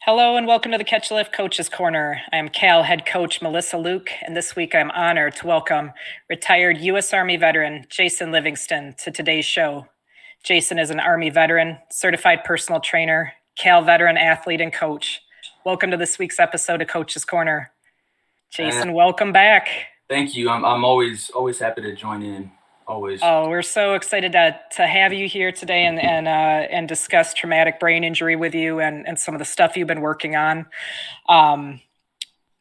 Hello and welcome to the Catch a Lift Coaches Corner. I'm Cal head coach Melissa Luke, and this week I'm honored to welcome retired U.S. Army veteran Jason Livingston to today's show. Jason is an Army veteran, certified personal trainer, Cal veteran athlete, and coach. Welcome to this week's episode of Coaches Corner. Jason, welcome back. Thank you. I'm always happy to join in. Always. Oh, we're so excited to have you here today and discuss traumatic brain injury with you and some of the stuff you've been working on.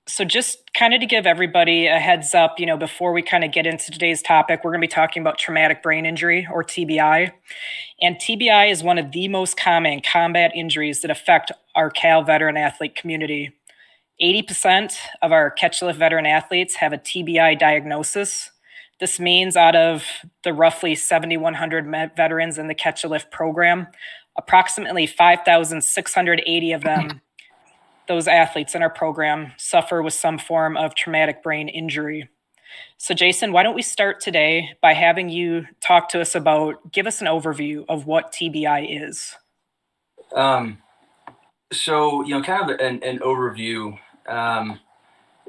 So just kind of to give everybody a heads up, before we kind of get into today's topic, we're going to be talking about traumatic brain injury, or TBI. And TBI is one of the most common combat injuries that affect our Cal veteran athlete community. 80% of our Catch a Lift veteran athletes have a TBI diagnosis. This means out of the roughly 7,100 veterans in the Catch a Lift program, approximately 5,680 of them, those athletes in our program, suffer with some form of traumatic brain injury. So Jason, why don't we start today by having you talk to us give us an overview of what TBI is. So, kind of an overview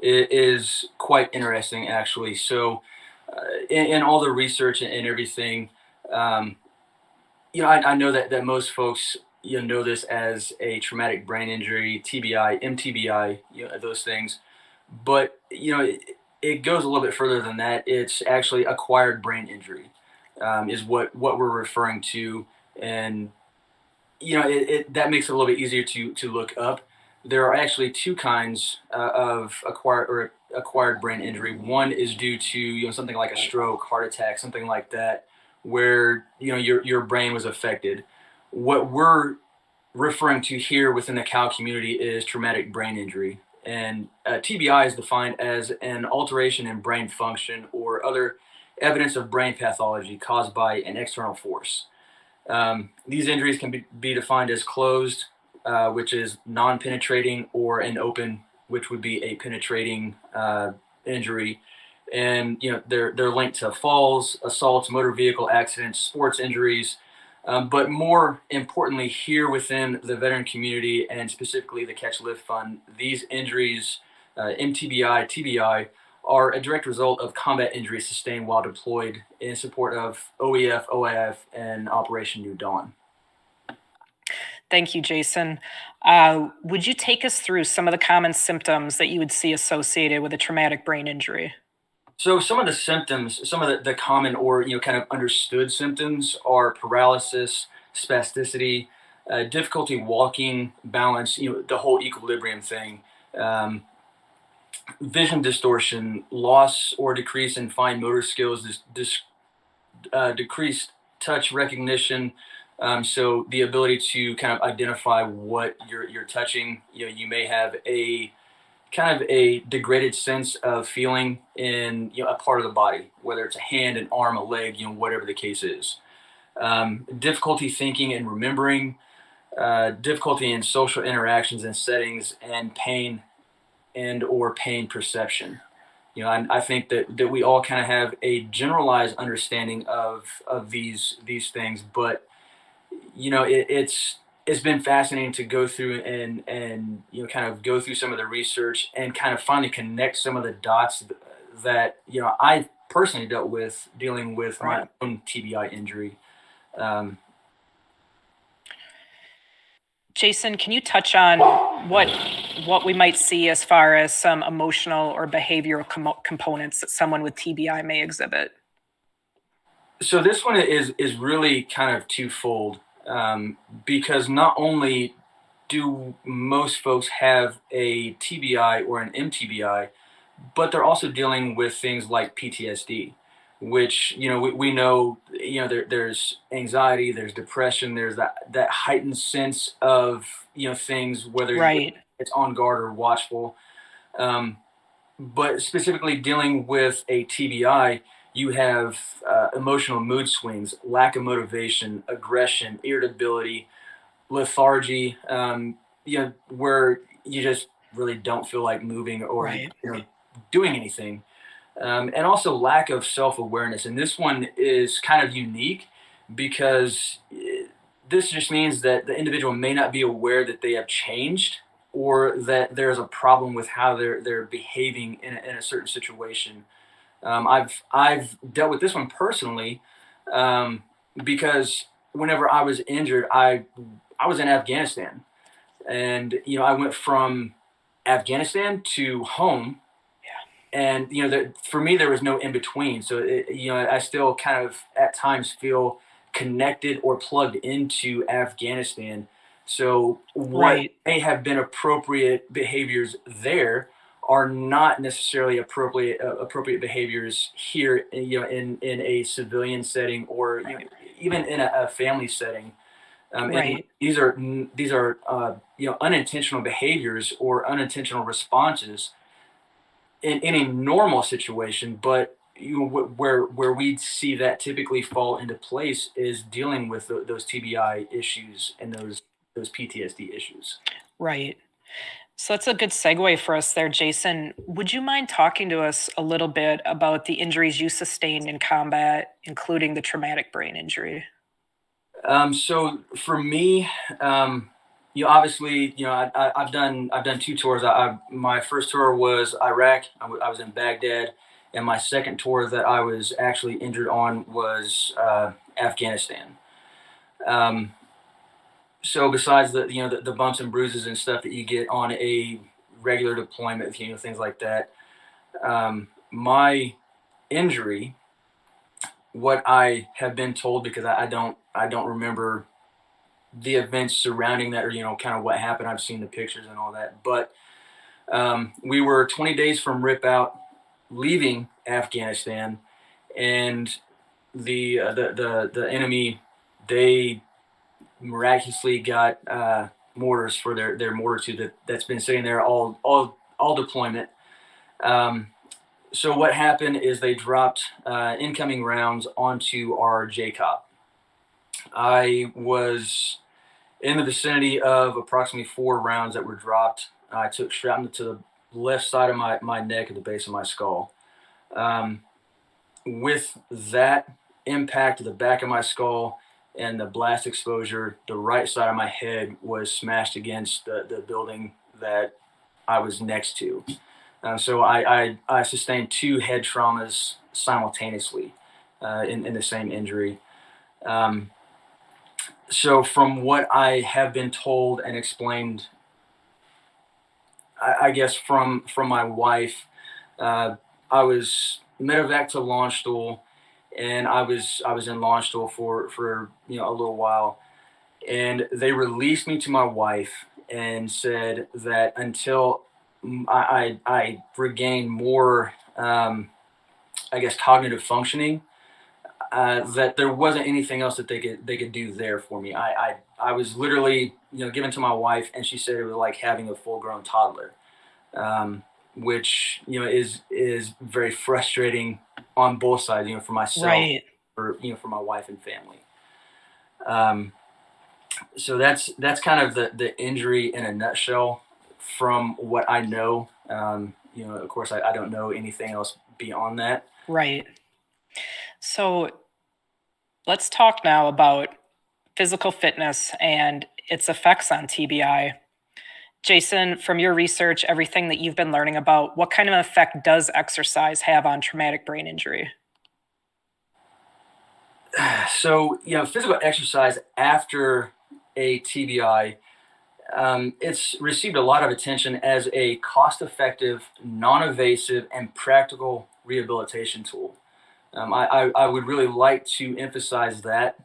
is quite interesting, actually. So, in all the research and everything, I know that most folks, know this as a traumatic brain injury, TBI, MTBI, those things. But, it goes a little bit further than that. It's actually acquired brain injury, is what we're referring to. And, that makes it a little bit easier to look up. There are actually two kinds of acquired brain injury. One is due to something like a stroke, heart attack, something like that, where your brain was affected. What we're referring to here within the Cal community is traumatic brain injury, and TBI is defined as an alteration in brain function or other evidence of brain pathology caused by an external force. These injuries can be defined as closed, which is non-penetrating, or an open, which would be a penetrating injury. And they're linked to falls, assaults, motor vehicle accidents, sports injuries. But more importantly, here within the veteran community and specifically the Catch Lift Fund, these injuries, MTBI, TBI, are a direct result of combat injuries sustained while deployed in support of OEF, OIF, and Operation New Dawn. Thank you, Jason. Would you take us through some of the common symptoms that you would see associated with a traumatic brain injury? So some of the symptoms, some of the common or kind of understood symptoms are paralysis, spasticity, difficulty walking, balance, the whole equilibrium thing, vision distortion, loss or decrease in fine motor skills, decreased touch recognition. So the ability to kind of identify what you're touching. You may have a kind of a degraded sense of feeling in a part of the body, whether it's a hand, an arm, a leg, whatever the case is. Difficulty thinking and remembering, difficulty in social interactions and settings, and pain or pain perception. I think that we all kind of have a generalized understanding of these things, but it's been fascinating to go through and kind of go through some of the research and kind of finally connect some of the dots that I personally dealt with dealing with my own TBI injury. Jason, can you touch on what we might see as far as some emotional or behavioral components that someone with TBI may exhibit? So this one is really kind of twofold, because not only do most folks have a TBI or an MTBI, but they're also dealing with things like PTSD, which we know there's anxiety, there's depression, there's that heightened sense of things, whether it's on guard or watchful. But specifically dealing with a TBI, you have emotional mood swings, lack of motivation, aggression, irritability, lethargy, where you just really don't feel like moving or doing anything. And also lack of self-awareness. And this one is kind of unique because this just means that the individual may not be aware that they have changed or that there's a problem with how they're behaving in a certain situation. I've dealt with this one personally, um, because whenever I was injured, I was in Afghanistan, and I went from Afghanistan to home, and for me there was no in between. So I still kind of at times feel connected or plugged into Afghanistan. So what Right. may have been appropriate behaviors there are not necessarily appropriate behaviors here, in a civilian setting, or even in a family setting. And Right. these are unintentional behaviors or unintentional responses in any normal situation. But where we see that typically fall into place is dealing with those TBI issues and those PTSD issues. Right. So that's a good segue for us there, Jason. Would you mind talking to us a little bit about the injuries you sustained in combat, including the traumatic brain injury? So for me, obviously, I've done two tours. My first tour was Iraq. I was in Baghdad, and my second tour that I was actually injured on was Afghanistan. Um, so besides the bumps and bruises and stuff that you get on a regular deployment, things like that, my injury, what I have been told, because I don't remember the events surrounding that, or kind of what happened. I've seen the pictures and all that, but we were 20 days from rip out, leaving Afghanistan, and the enemy, they miraculously got mortars for their mortar tube that's been sitting there all deployment. Um, so what happened is they dropped incoming rounds onto our JCOP. I was in the vicinity of approximately 4 rounds that were dropped. I took shrapnel to the left side of my neck at the base of my skull. Um, with that impact to the back of my skull and the blast exposure, the right side of my head was smashed against the building that I was next to. So I sustained two head traumas simultaneously in the same injury. Um, so from what I have been told and explained, I guess from my wife, uh, I was medevac to launch stool, and I was in launch stool for a little while, and they released me to my wife and said that until I regain more, I guess, cognitive functioning, that there wasn't anything else that they could do there for me. I was literally given to my wife, and she said it was like having a full grown toddler, um, which is very frustrating on both sides. For myself, Right. for my wife and family. Um, so that's kind of the injury in a nutshell from what I know. Of course, I don't know anything else beyond that. Right. So let's talk now about physical fitness and its effects on TBI. Jason, from your research, everything that you've been learning about, what kind of effect does exercise have on traumatic brain injury? So, physical exercise after a TBI, it's received a lot of attention as a cost-effective, non-invasive, and practical rehabilitation tool. I would really like to emphasize that.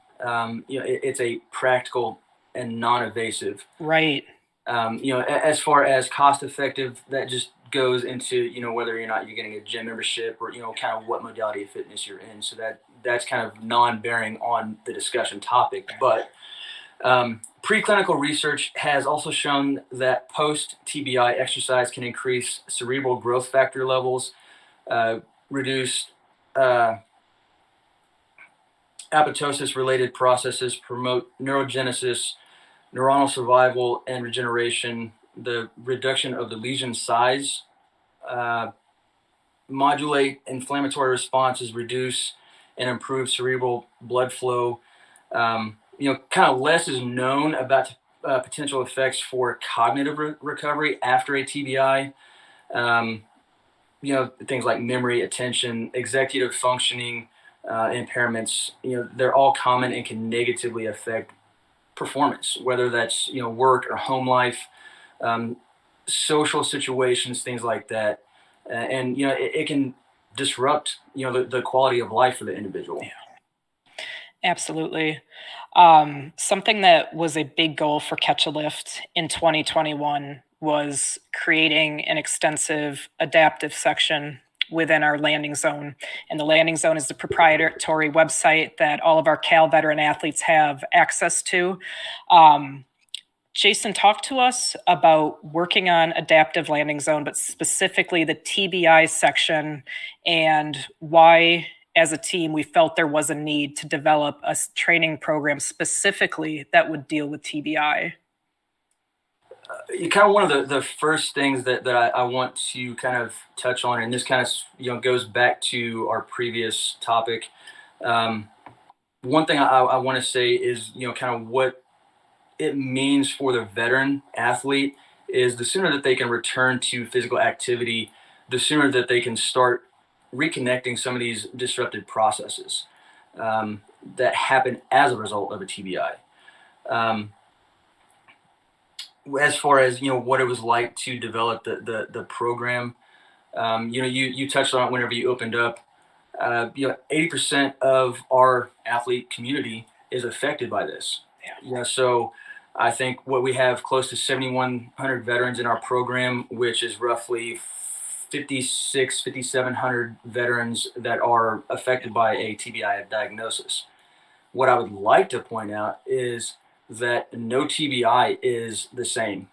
It's a practical and non-invasive. Right. As far as cost-effective, that just goes into whether or not you're getting a gym membership, or kind of what modality of fitness you're in. So that's kind of non-bearing on the discussion topic, but preclinical research has also shown that post TBI exercise can increase cerebral growth factor levels, reduce uh, apoptosis related processes, promote neurogenesis, neuronal survival and regeneration, the reduction of the lesion size, uh, modulate inflammatory responses, reduce and improve cerebral blood flow. Kind of less is known potential effects for cognitive recovery after a TBI. Um, things like memory, attention, executive functioning impairments. They're all common and can negatively affect performance, whether that's work or home life, um, social situations, things like that. And it can disrupt the quality of life for the individual. Absolutely. Something that was a big goal for Catch a Lift in 2021 was creating an extensive adaptive section within our landing zone. And the landing zone is the proprietary website that all of our Cal veteran athletes have access to. Um, Jason, talk to us about working on adaptive landing zone, but specifically the TBI section, and why, as a team, we felt there was a need to develop a training program specifically that would deal with TBI. Kind of one of the first things that I want to kind of touch on, and this kind of goes back to our previous topic. Um, One thing I want to say is kind of what it means for the veteran athlete is the sooner that they can return to physical activity, the sooner that they can start reconnecting some of these disrupted processes that happen as a result of a TBI. Um, as far as what it was like to develop the program, you touched on it whenever you opened up. 80% of our athlete community is affected by this. So I think what we have close to 7,100 veterans in our program, which is roughly 5,700 veterans that are affected by a TBI diagnosis. What I would like to point out is that no TBI is the same.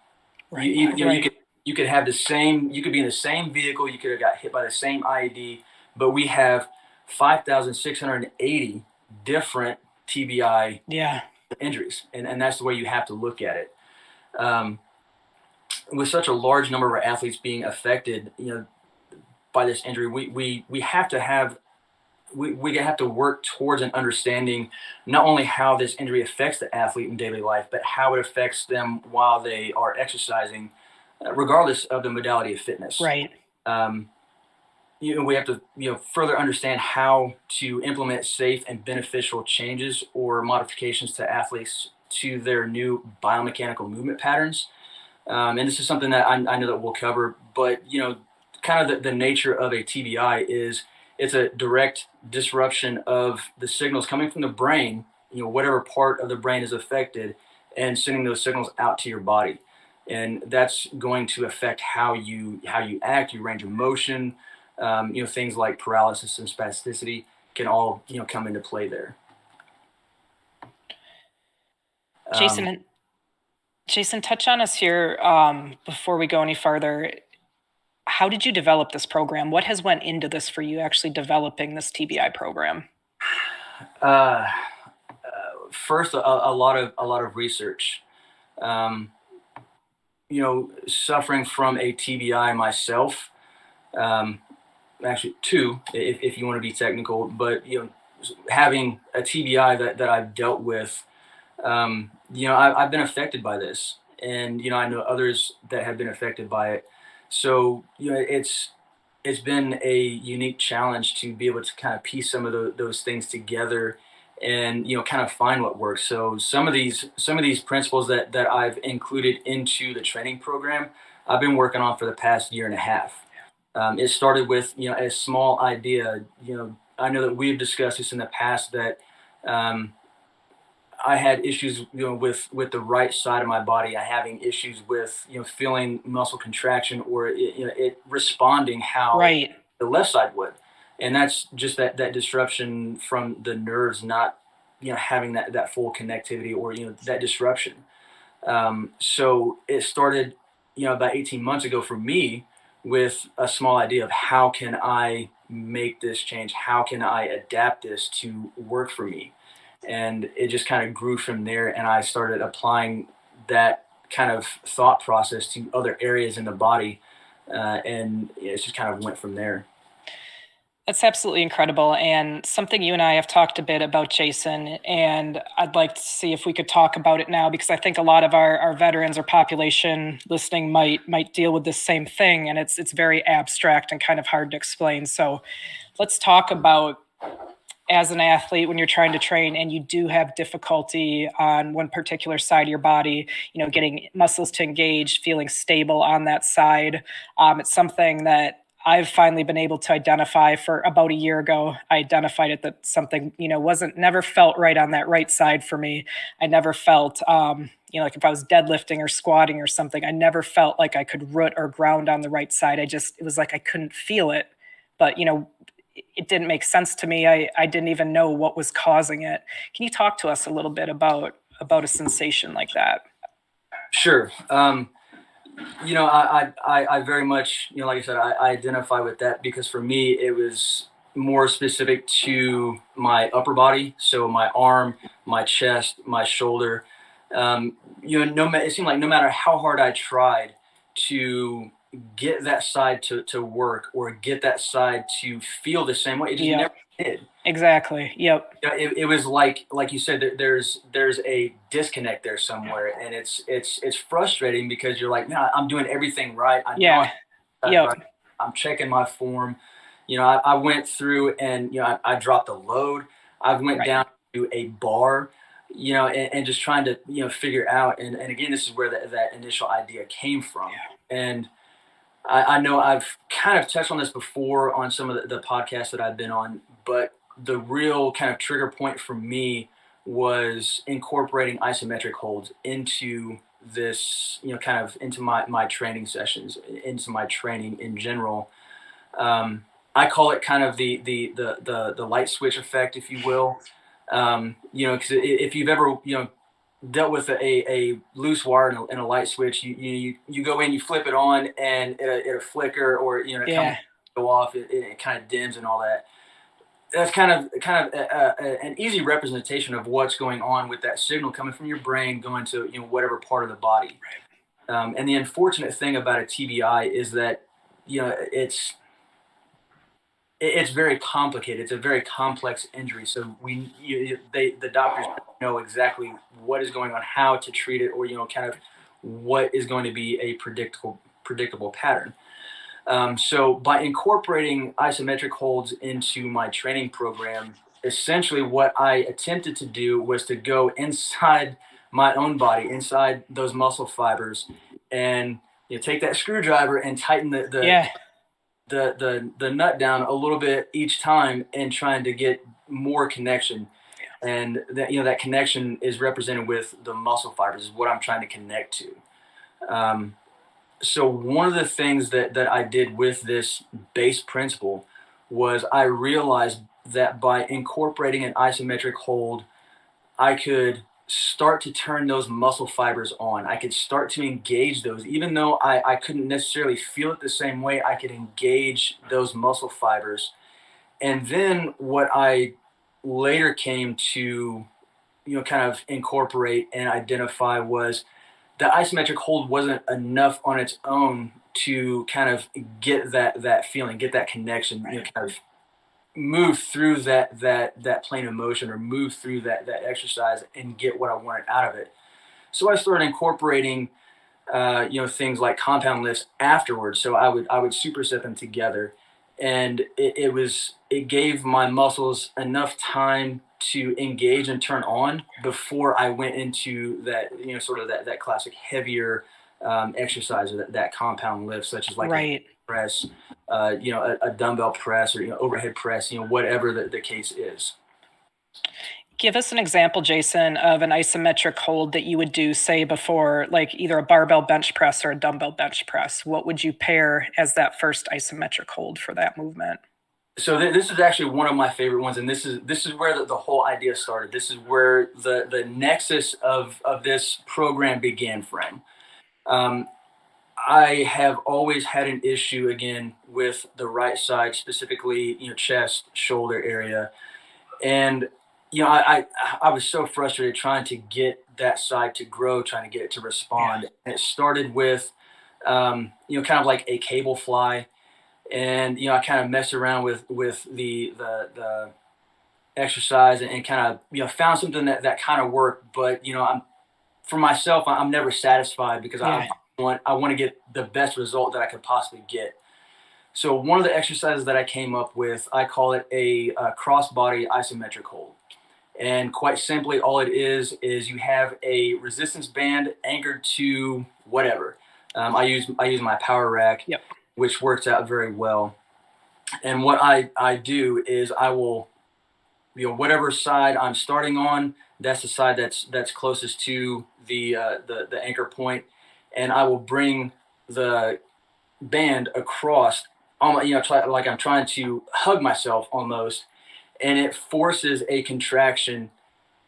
Right. You could have the same. You could be in the same vehicle. You could have got hit by the same IED, but we have 5,680 different TBI Yeah. injuries, and that's the way you have to look at it. Um, with such a large number of our athletes being affected, by this injury, we have to have we have to work towards an understanding not only how this injury affects the athlete in daily life, but how it affects them while they are exercising, regardless of the modality of fitness. Right. Um, we have to further understand how to implement safe and beneficial changes or modifications to athletes to their new biomechanical movement patterns. And this is something that I know that we'll cover, but kind of the nature of a TBI is it's a direct disruption of the signals coming from the brain, whatever part of the brain is affected, and sending those signals out to your body. And that's going to affect how you act, your range of motion, things like paralysis and spasticity can all come into play there. Um, Jason, Jason, touch on us here before we go any farther. How did you develop this program? What has went into this for you actually developing this TBI program? uh, First, a lot of research. Um, Suffering from a TBI myself, um, actually two, if you want to be technical, but having a TBI that I've dealt with, I've been affected by this, and I know others that have been affected by it. So it's been a unique challenge to be able to kind of piece some of those things together and kind of find what works. So some of these principles that I've included into the training program I've been working on for the past year and a half. It started with a small idea. I know that we've discussed this in the past that um, I had issues, with the right side of my body. I having issues with, feeling muscle contraction or it responding how Right. the left side would, and that's just that disruption from the nerves not, having that full connectivity or that disruption. So it started, about 18 months ago for me with a small idea of how can I make this change? How can I adapt this to work for me? And it just kind of grew from there. And I started applying that kind of thought process to other areas in the body. And it just kind of went from there. That's absolutely incredible, and something you and I have talked a bit about, Jason, and I'd like to see if we could talk about it now because I think a lot of our veterans or population listening might deal with this same thing, and it's very abstract and kind of hard to explain. So let's talk about as an athlete when you're trying to train and you do have difficulty on one particular side of your body, getting muscles to engage, feeling stable on that side. It's something that I've finally been able to identify. For about a year ago, I identified it that something, wasn't never felt right on that right side for me. I never felt, like if I was deadlifting or squatting or something, I never felt like I could root or ground on the right side. It was like I couldn't feel it. But, it didn't make sense to me. I didn't even know what was causing it. Can you talk to us a little bit about a sensation like that? Sure. I very much, like I said, I identify with that because for me, it was more specific to my upper body. So my arm, my chest, my shoulder. It seemed like no matter how hard I tried to get that side to work or get that side to feel the same way, it just never Yep, did. exactly. Yep. It was like you said, there's a disconnect there somewhere, and it's frustrating because you're like, man, I'm doing everything right. I know Yeah. I'm Yep. right. I'm checking my form. I went through and I dropped a load. I went Right. down to a bar, and just trying to figure out. And again, this is where that initial idea came from. And I know I've kind of touched on this before on some of the podcasts that I've been on, but the real kind of trigger point for me was incorporating isometric holds into this, kind of into my training sessions, into my training in general. I call it kind of the light switch effect, if you will. Because if you've ever dealt with a loose wire and a light switch, you go in, you flip it on, and it'll flicker, or it come Yeah. go off, it kind of dims and all that. That's kind of an easy representation of what's going on with that signal coming from your brain going to whatever part of the body. And the unfortunate thing about a TBI is that it's very complicated. It's a very complex injury. So the doctors know exactly what is going on, how to treat it, or kind of what is going to be a predictable pattern. So by incorporating isometric holds into my training program, essentially what I attempted to do was to go inside my own body, inside those muscle fibers, and take that screwdriver and tighten Yeah. the nut down a little bit each time, and trying to get more connection. And that connection is represented with the muscle fibers is what I'm trying to connect to. So one of the things that I did with this base principle was I realized that by incorporating an isometric hold, I could start to turn those muscle fibers on. I could start to engage those. Even though I couldn't necessarily feel it the same way, I could engage those muscle fibers. And then what I later came to, kind of incorporate and identify was the isometric hold wasn't enough on its own to kind of get that feeling, get that connection, kind of move through that plane of motion, or move through that exercise and get what I wanted out of it. So I started incorporating things like compound lifts afterwards. So I would superset them together, and it gave my muscles enough time to engage and turn on before I went into that sort of that classic heavier exercise, or that compound lift, such as like a Right. press, a dumbbell press, or overhead press, whatever the case is. Give us an example, Jason, of an isometric hold that you would do, say, before like either a barbell bench press or a dumbbell bench press. What would you pair as that first isometric hold for that movement? So this is actually one of my favorite ones, and this is where the whole idea started. This is where the nexus of this program began from. Um, I have always had an issue again with the right side, specifically chest, shoulder area, and I was so frustrated trying to get that side to grow, trying to get it to Yeah. respond. And it started with kind of like a cable fly. And I kind of messed around with the exercise, and kind of found something that kind of worked. But I'm for myself, I'm never satisfied, because Yeah. I want to get the best result that I could possibly get. So one of the exercises that I came up with, I call it a cross body isometric hold. And quite simply, all it is you have a resistance band anchored to whatever. I use my power rack, Yep. which works out very well. And what I do is I will, whatever side I'm starting on, that's the side that's closest to the anchor point, and I will bring the band across, like I'm trying to hug myself almost, and it forces a contraction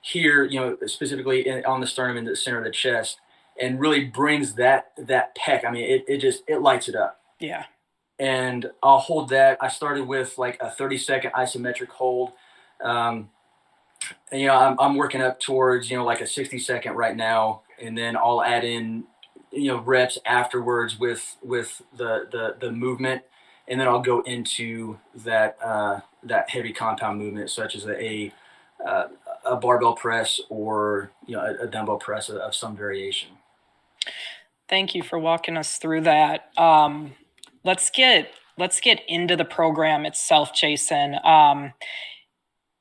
here, specifically on the sternum, in the center of the chest, and really brings that pec. I mean, it lights it up. Yeah. And I'll hold that. I started with like a 30-second isometric hold. Um, and, I'm working up towards like a 60-second right now, and then I'll add in reps afterwards with the movement, and then I'll go into that heavy compound movement, such as uh, a barbell press, or a dumbbell press of some variation. Thank you for walking us through that. Let's get into the program itself, Jason.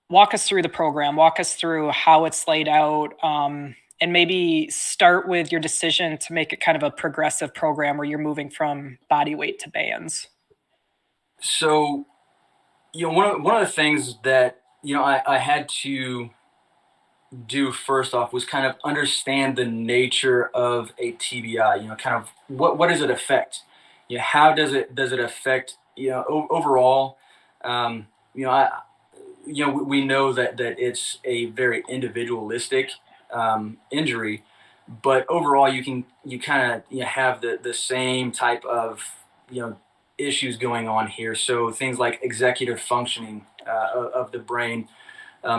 Walk us through the program. Walk us through how it's laid out, and maybe start with your decision to make it kind of a progressive program where you're moving from body weight to bands. So one of the things that I had to do first off was kind of understand the nature of a TBI. Kind of what does it affect? How does it affect overall? Um, you know, I we know that it's a very individualistic injury, but overall you kind of have the same type of you know issues going on here. So things like executive functioning of the brain,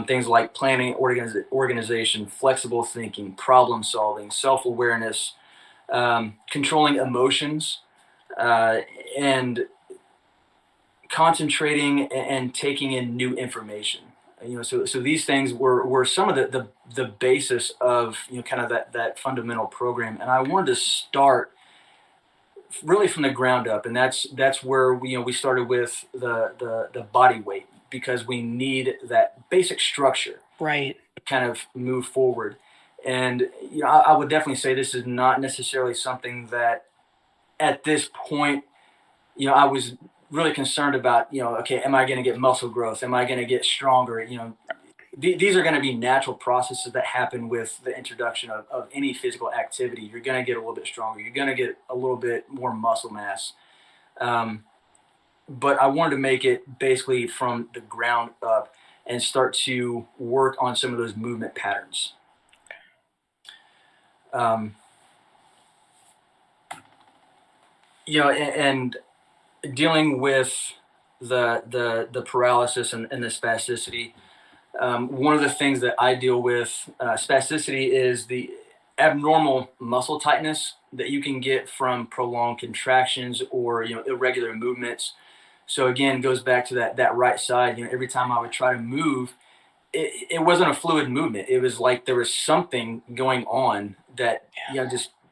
things like planning, organization, flexible thinking, problem solving, self awareness, controlling emotions, uh, and concentrating and taking in new information. So these things were some of the basis of kind of that fundamental program, and I wanted to start really from the ground up, and that's where we started with the body weight, because we need that basic structure Right. to kind of move forward. And I would definitely say this is not necessarily something that at this point I was really concerned about. Okay, am I going to get muscle growth? Am I going to get stronger? These are going to be natural processes that happen with the introduction of any physical activity. You're going to get a little bit stronger. You're going to get a little bit more muscle mass. Um, but I wanted to make it basically from the ground up and start to work on some of those movement patterns. Um, and dealing with the paralysis and the spasticity. One of the things that I deal with, spasticity, is the abnormal muscle tightness that you can get from prolonged contractions or irregular movements. So again, it goes back to that right side. Every time I would try to move, it wasn't a fluid movement. It was like there was something going on that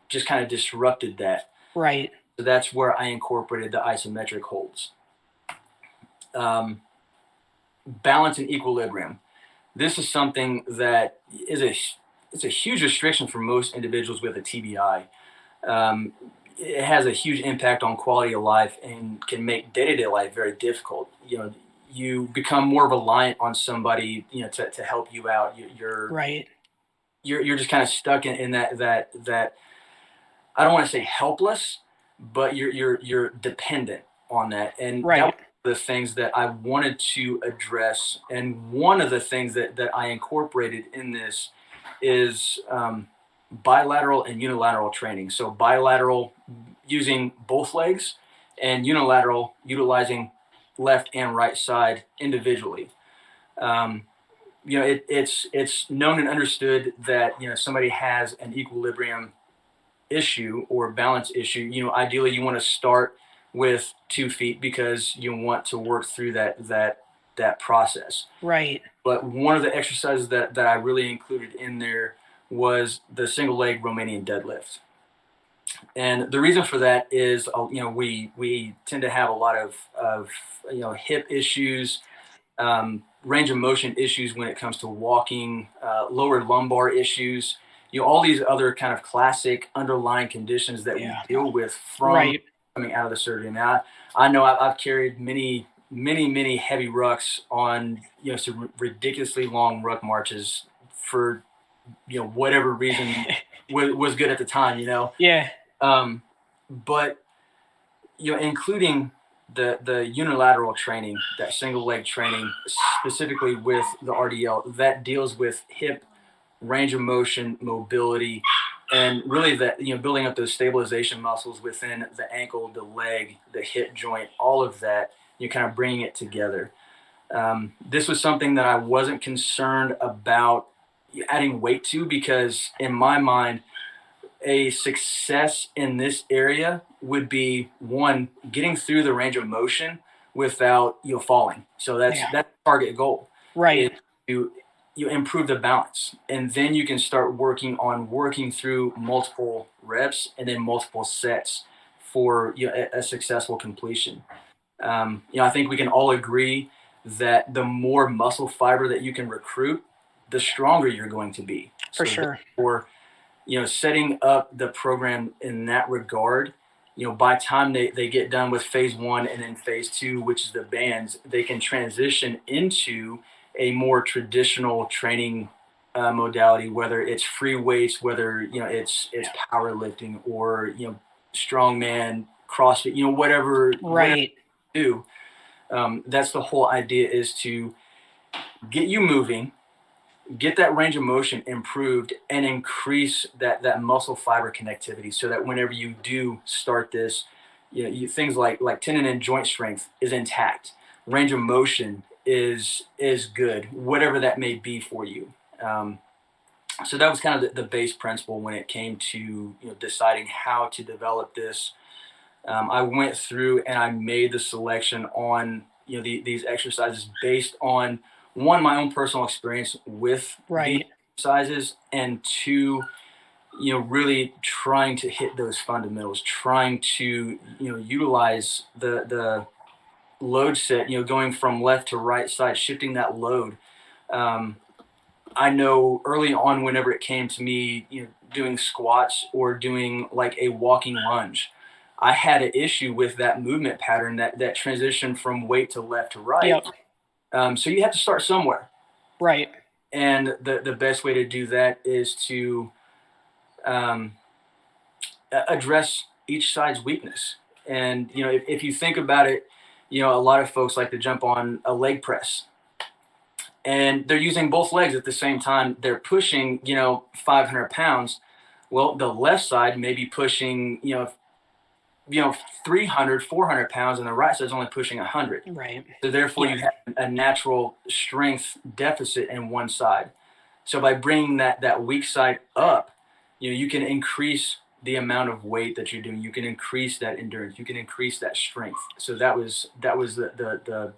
just kind of disrupted that. Right. So that's where I incorporated the isometric holds. Balance and equilibrium. This is something that it's a huge restriction for most individuals with a TBI. It has a huge impact on quality of life and can make day-to-day life very difficult. You become more reliant on somebody, to help you out. Right. You're just kind of stuck in that. I don't want to say helpless, but you're dependent on that, and that Right. was the things that I wanted to address. And one of the things that I incorporated in this is bilateral and unilateral training. So bilateral, using both legs, and unilateral, utilizing left and right side individually. Um, it's known and understood that somebody has an equilibrium issue or balance issue. Ideally you want to start with 2 feet because you want to work through that process. Right. But one of the exercises that I really included in there was the single leg Romanian deadlift. And the reason for that is, we tend to have a lot of hip issues, range of motion issues when it comes to walking, lower lumbar issues, all these other kind of classic underlying conditions that we Yeah. deal with from Right. coming out of the surgery. Now, I know I've carried many heavy rucks on, some ridiculously long ruck marches for, whatever reason was good at the time. Yeah. Um, but including the unilateral training, that single leg training, specifically with the RDL, that deals with hip range of motion, mobility, and really that building up those stabilization muscles within the ankle, the leg, the hip joint, all of that. You kind of bringing it together. This was something that I wasn't concerned about adding weight to because in my mind a success in this area would be one, getting through the range of motion without falling. So that's Yeah. that's the target goal, is Right. to you improve the balance, and then you can start working through multiple reps and then multiple sets for a successful completion. I think we can all agree that the more muscle fiber that you can recruit, the stronger you're going to be. For So sure. therefore, setting up the program in that regard, by the time they get done with phase one and then phase two, which is the bands, they can transition into a more traditional training modality, whether it's free weights, whether, it's powerlifting or, strongman, CrossFit, whatever Right. you do. That's the whole idea, is to get you moving, get that range of motion improved, and increase that muscle fiber connectivity, so that whenever you do start this, things like tendon and joint strength is intact, range of motion is good, whatever that may be for you. So that was kind of the base principle when it came to deciding how to develop this. I went through and I made the selection on these exercises based on, one, my own personal experience with these Right. exercises, and two, really trying to hit those fundamentals, trying to utilize the load set, going from left to right side, shifting that load. Um, I know early on, whenever it came to me, doing squats or doing like a walking lunge, I had an issue with that movement pattern, that transition from weight to left to right. Yep. So you have to start somewhere, Right. and the best way to do that is to um, address each side's weakness. And if you think about it, a lot of folks like to jump on a leg press, and they're using both legs at the same time. They're pushing 500 pounds. Well, the left side may be pushing 300, 400 pounds, and the right side is only pushing 100. Right. So therefore, Yeah. you have a natural strength deficit in one side. So by bringing that weak side up, you can increase the amount of weight that you're doing. You can increase that endurance. You can increase that strength. So that was the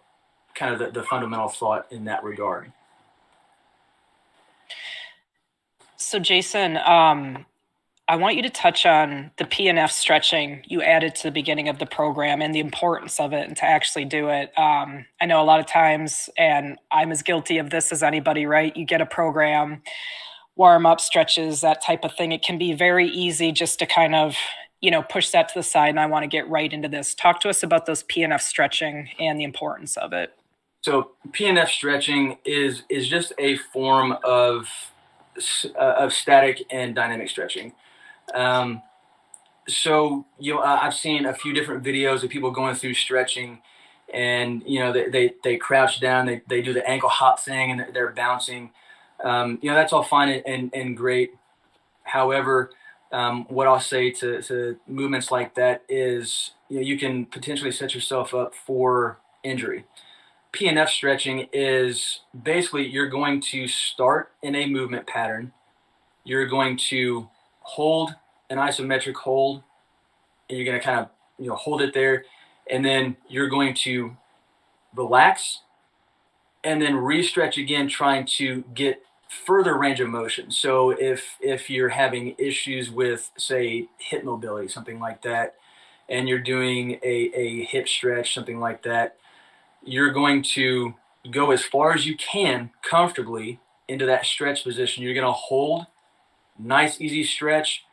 kind of the fundamental thought in that regard. So, Jason, I want you to touch on the PNF stretching you added to the beginning of the program and the importance of it and to actually do it. I know a lot of times, and I'm as guilty of this as anybody, right? You get a program, warm up stretches, that type of thing. It can be very easy just to kind of, push that to the side, and I want to get right into this. Talk to us about those PNF stretching and the importance of it. So PNF stretching is just a form of static and dynamic stretching. Um, so I've seen a few different videos of people going through stretching, and they crouch down, they do the ankle hop thing, and they're bouncing. That's all fine and great. However, what I'll say to movements like that is, you can potentially set yourself up for injury. PNF stretching is basically, you're going to start in a movement pattern. You're going to hold an isometric hold, and you're going to kind of hold it there. And then you're going to relax and then re-stretch again, trying to get further range of motion. So if you're having issues with, say, hip mobility, something like that, and you're doing a hip stretch, something like that, you're going to go as far as you can comfortably into that stretch position. You're going to hold, nice, easy stretch,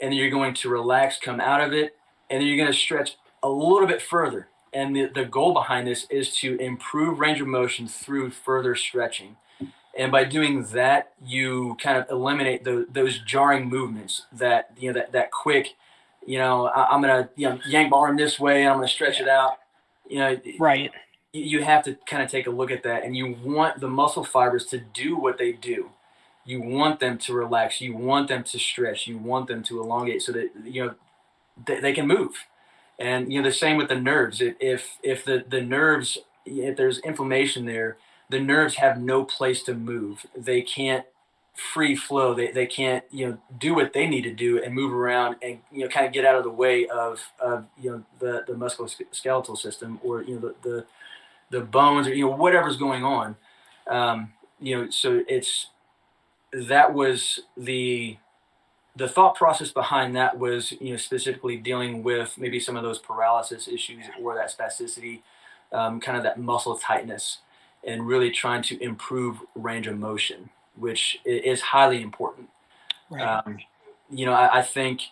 and then you're going to relax, come out of it, and then you're going to stretch a little bit further. And the goal behind this is to improve range of motion through further stretching. And by doing that, you kind of eliminate those jarring movements that, that quick, I'm going to, yank my arm this way and I'm going to stretch it out. You know, Right. you have to kind of take a look at that, and you want the muscle fibers to do what they do. You want them to relax. You want them to stretch. You want them to elongate so that they can move. And the same with the nerves. If the nerves, if there's inflammation there, the nerves have no place to move. They can't free flow. They can't do what they need to do and move around and kind of get out of the way of the musculoskeletal system, or the bones, or whatever's going on. So that was the thought process behind that, was specifically dealing with maybe some of those paralysis issues or that spasticity, kind of that muscle tightness, and really trying to improve range of motion, which is highly important. Right. I think,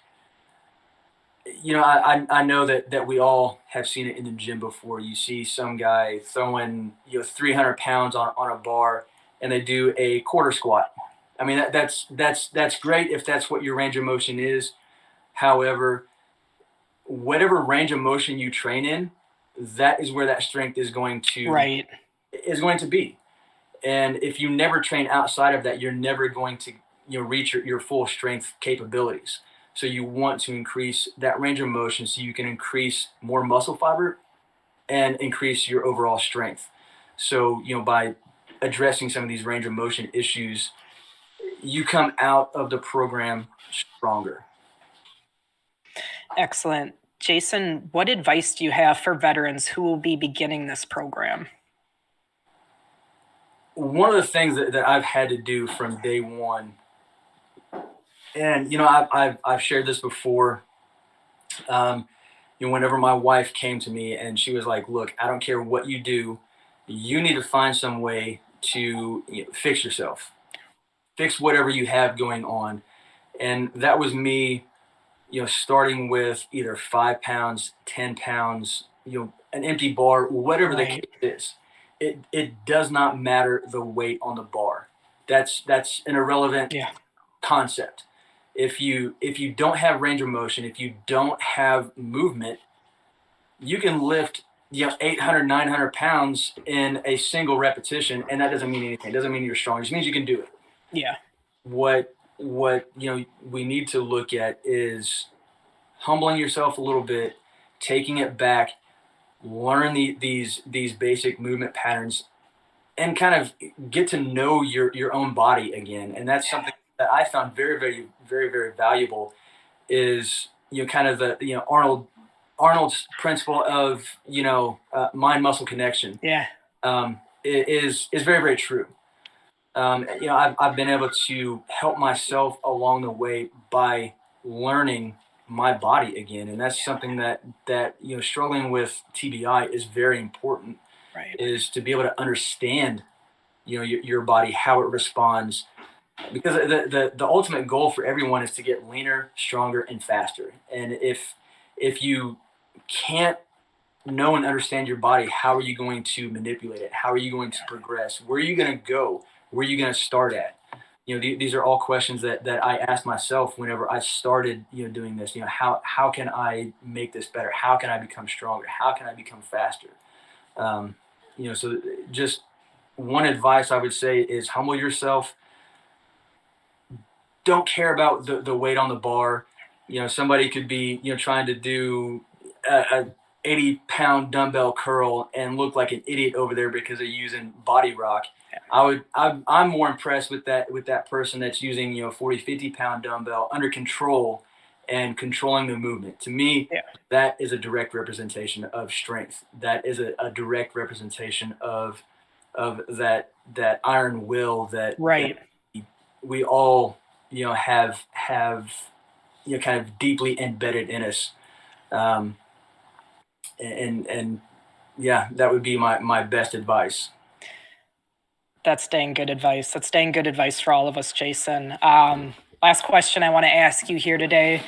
I know that we all have seen it in the gym before. You see some guy throwing 300 pounds on a bar, and they do a quarter squat. I mean, that's great if that's what your range of motion is. However, whatever range of motion you train in, that is where that strength Right. is going to be. And if you never train outside of that, you're never going to reach your full strength capabilities. So you want to increase that range of motion so you can increase more muscle fiber and increase your overall strength. So by addressing some of these range of motion issues, you come out of the program stronger. Excellent. Jason, what advice do you have for veterans who will be beginning this program? One of the things that I've had to do from day one, and I've shared this before. Whenever my wife came to me and she was like, "Look, I don't care what you do, you need to find some way to fix yourself, fix whatever you have going on," and that was me, starting with either 5 pounds, 10 pounds, an empty bar, whatever the case Right. is. It does not matter the weight on the bar. That's an irrelevant Yeah. concept. If you don't have range of motion, if you don't have movement, you can lift 800, 900 pounds in a single repetition, and that doesn't mean anything. It doesn't mean you're strong. It just means you can do it. Yeah. What we need to look at is humbling yourself a little bit, taking it back, learn these basic movement patterns, and kind of get to know your own body again. And that's something that I found very, very, very, very valuable. Is kind of the Arnold's principle of mind muscle connection. Yeah. Is very, very true. I've been able to help myself along the way by learning my body again, and that's something that struggling with TBI is very important. Right. Is to be able to understand your body, how it responds, because the ultimate goal for everyone is to get leaner, stronger, and faster. And if you can't know and understand your body, how are you going to manipulate it? How are you going to progress? Where are you going to go? Where are you going to start at? These are all questions that I asked myself whenever I started doing this. How can I make this better? How can I become stronger? How can I become faster? So just one advice I would say is humble yourself. Don't care about the weight on the bar. Somebody could be trying to do a 80-pound dumbbell curl and look like an idiot over there because they're using body rock. I'm more impressed with that person that's using 40, 50-pound dumbbell under control and controlling the movement. To me, Yeah. that is a direct representation of strength. That is a direct representation of that iron will that Right. we all have kind of deeply embedded in us. Um, and yeah, that would be my best advice. That's dang good advice. That's dang good advice for all of us, Jason. Last question I want to ask you here today.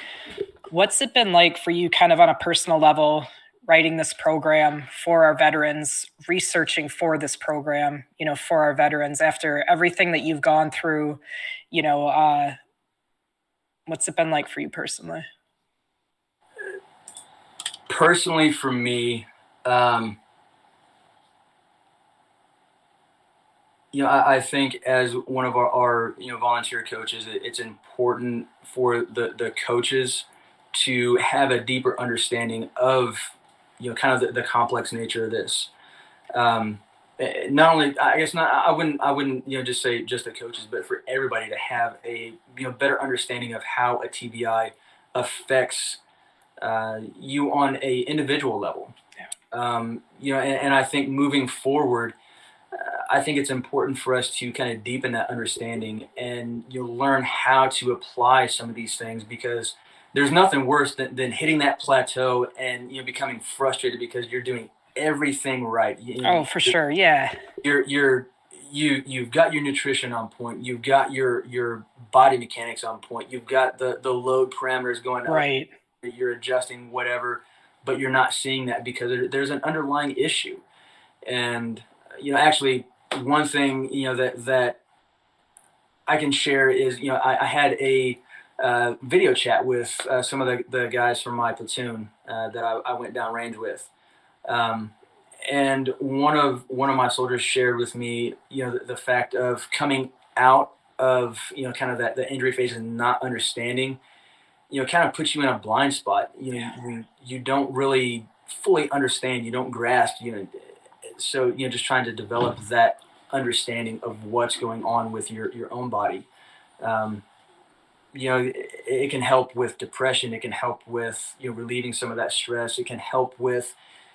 What's it been like for you, kind of on a personal level, writing this program for our veterans, researching for this program, for our veterans after everything that you've gone through? You know, what's it been like for you personally? Personally, for me, um, I think as one of our volunteer coaches, it's important for the coaches to have a deeper understanding of kind of the complex nature of this. Um, Not only, I guess, not, I wouldn't just say just the coaches, but for everybody to have a better understanding of how a TBI affects you on a individual level. And I think moving forward, I think it's important for us to kind of deepen that understanding and learn how to apply some of these things, because there's nothing worse than hitting that plateau and becoming frustrated because you're doing everything right. Oh, for sure. Yeah. You're you've got your nutrition on point, you've got your body mechanics on point, you've got the load parameters going up, Right. you're adjusting whatever, but you're not seeing that because there's an underlying issue. And actually, one thing that I can share is I had a video chat with some of the guys from my platoon that I went down range with. Um, and one of my soldiers shared with me, the fact of coming out of kind of that the injury phase and not understanding, kind of puts you in a blind spot. Yeah. You don't really fully understand, you don't grasp, so just trying to develop that understanding of what's going on with your own body. Um, it can help with depression. It can help with relieving some of that stress. It can help with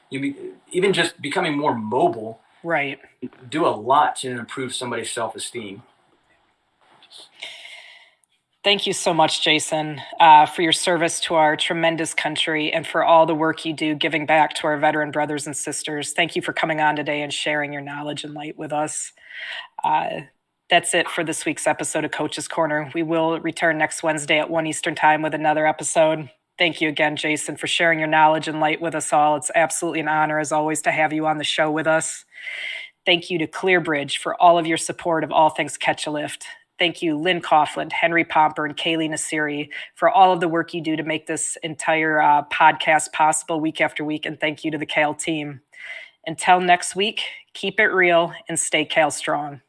even just becoming more mobile. Right. Do a lot to improve somebody's self-esteem. Thank you so much, Jason, for your service to our tremendous country and for all the work you do giving back to our veteran brothers and sisters. Thank you for coming on today and sharing your knowledge and light with us. Uh, that's it for this week's episode of Coach's Corner. We will return next Wednesday at 1 Eastern Time with another episode. Thank you again, Jason, for sharing your knowledge and light with us all. It's absolutely an honor, as always, to have you on the show with us. Thank you to ClearBridge for all of your support of all things Catch a Lift. Thank you, Lynn Coughlin, Henry Pomper, and Kaylee Nasiri for all of the work you do to make this entire podcast possible week after week. And thank you to the Kale team. Until next week, keep it real and stay Kale strong.